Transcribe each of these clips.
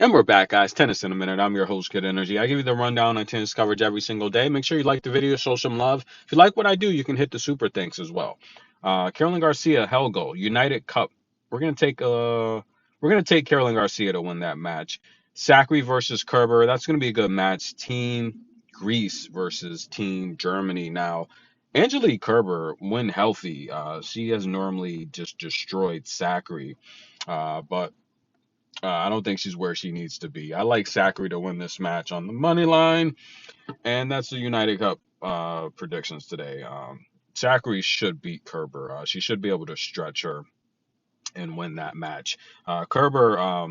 And we're back, guys. Tennis in a minute. I'm your host, Good Energy. I give you the rundown on tennis coverage every single day. Make sure you like the video, show some love. If you like what I do, you can hit the super thanks as well. Carolyn Garcia, Helgo, United Cup. We're gonna take Carolyn Garcia to win that match. Sakri versus Kerber. That's gonna be a good match. Team Greece versus Team Germany. Now, Angelique Kerber, when healthy, she has normally just destroyed Sakri, but I don't think she's where she needs to be. I like Sakura to win this match on the money line, and that's the United Cup predictions today. Sakura should beat Kerber. She should be able to stretch her and win that match. Kerber, I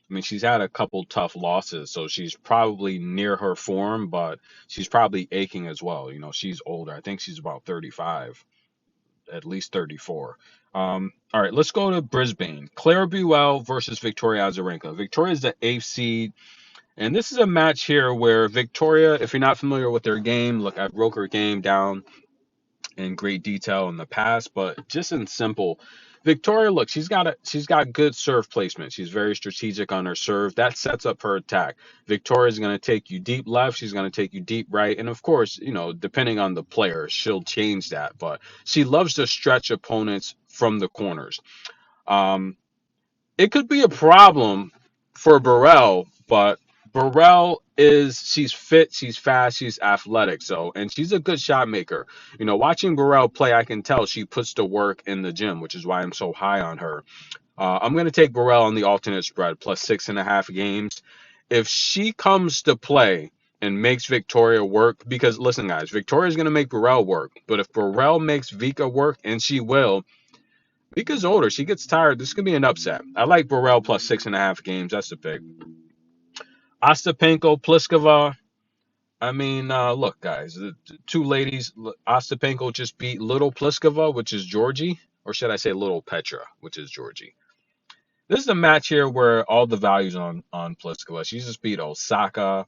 mean, she's had a couple tough losses, so she's probably near her form, but she's probably aching as well. You know, she's older. I think she's about 35, at least 34. All right, let's go to Brisbane. Clara Buell versus Victoria Azarenka. Victoria's the eighth seed, and this is a match here where Victoria, if you're not familiar with their game, look, I broke her game down in great detail in the past, but just in simple, Victoria, look, she's got good serve placement. She's very strategic on her serve. That sets up her attack. Victoria's going to take you deep left. She's going to take you deep right, and of course, you know, depending on the player, she'll change that. But she loves to stretch opponents from the corners. Um, it could be a problem for Burrell, but Burrell she's fit, she's fast, she's athletic, so and she's a good shot maker. You know, watching Burrell play, I can tell she puts the work in the gym, which is why I'm so high on her. I'm gonna take Burrell on the alternate spread plus 6.5 games. If she comes to play and makes Victoria work, because listen, guys, Victoria's gonna make Burrell work, but if Burrell makes Vika work, and she will, Vika's older. She gets tired. This could be an upset. I like Burrell plus 6.5 games. That's the pick. Ostapenko, Pliskova. I mean, look, guys, the two ladies. Ostapenko just beat Little Pliskova, which is Georgie, or should I say Little Petra, which is Georgie. This is a match here where all the values on Pliskova. She just beat Osaka.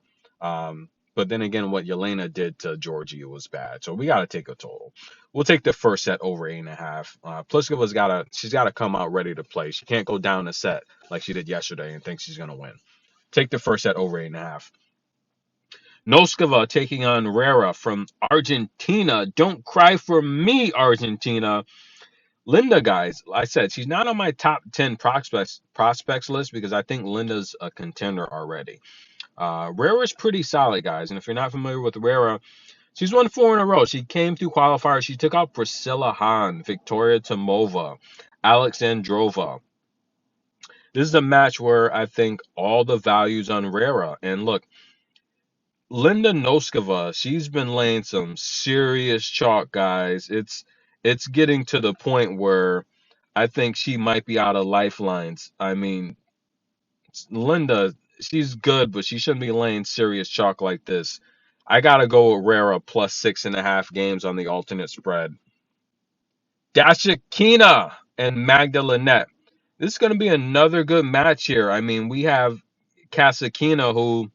But then again, what Yelena did to Georgia was bad. So we got to take a total. We'll take the first set over 8.5. Pliskova's she's gotta come out ready to play. She can't go down a set like she did yesterday and think she's gonna win. Take the first set over 8.5. Noskova taking on Rera from Argentina. Don't cry for me, Argentina. Linda, guys, I said she's not on my top 10 prospects list because I think Linda's a contender already. Rera's pretty solid, guys, and if you're not familiar with Rera, she's won 4 in a row. She came through qualifiers. She took out Priscilla Hahn, Victoria Tomova, Alexandrova. This is a match where I think all the values on Rera. And look, Linda Noskova, she's been laying some serious chalk, guys. It's getting to the point where I think she might be out of lifelines. I mean, Linda, she's good, but she shouldn't be laying serious chalk like this. I gotta go with Rera plus 6.5 games on the alternate spread. Dasha Kina and Magda Linette. This is gonna be another good match here. I mean, we have Kasakina, who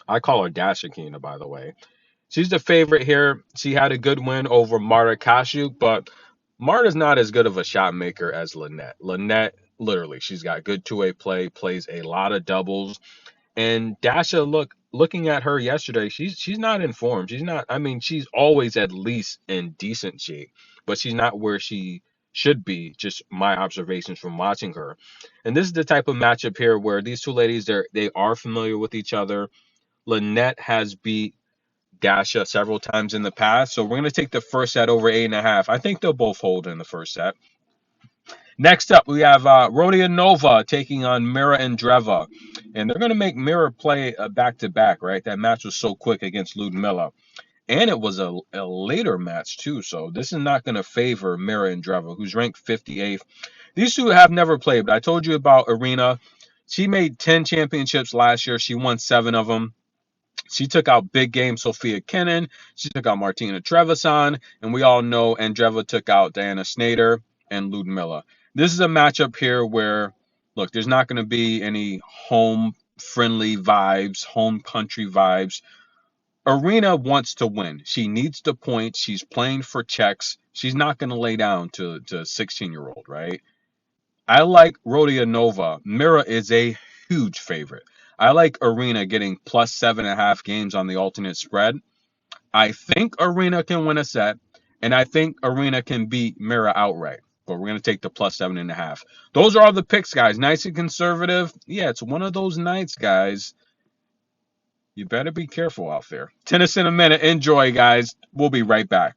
I call her Dasha Kina, by the way. She's the favorite here. She had a good win over Marta Kashuk, but Marta's not as good of a shot maker as Linette. Linette, literally, she's got good two-way play, plays a lot of doubles. And Dasha, looking at her yesterday, she's not in form. She's not. I mean, she's always at least in decent shape, but she's not where she should be. Just my observations from watching her. And this is the type of matchup here where these two ladies they are familiar with each other. Lynette has beat Dasha several times in the past, so we're gonna take the first set over 8.5. I think they'll both hold in the first set. Next up, we have Rodionova taking on Mira Andreeva. And they're going to make Mira play a back-to-back, right? That match was so quick against Ludmilla. And it was a later match, too. So this is not going to favor Mira Andreeva, who's ranked 58th. These two have never played, but I told you about Arena. She made 10 championships last year. She won 7 of them. She took out big game Sophia Kenin. She took out Martina Trevisan. And we all know Andreeva took out Diana Snyder and Ludmilla. This is a matchup here where, look, there's not going to be any home friendly vibes, home country vibes. Arena wants to win. She needs the points. She's playing for checks. She's not going to lay down to a 16-year-old, right? I like Rodionova. Mira is a huge favorite. I like Arena getting plus 7.5 games on the alternate spread. I think Arena can win a set, and I think Arena can beat Mira outright. But we're going to take the plus 7.5. Those are all the picks, guys. Nice and conservative. Yeah, it's one of those nights, guys. You better be careful out there. Tennis in a minute. Enjoy, guys. We'll be right back.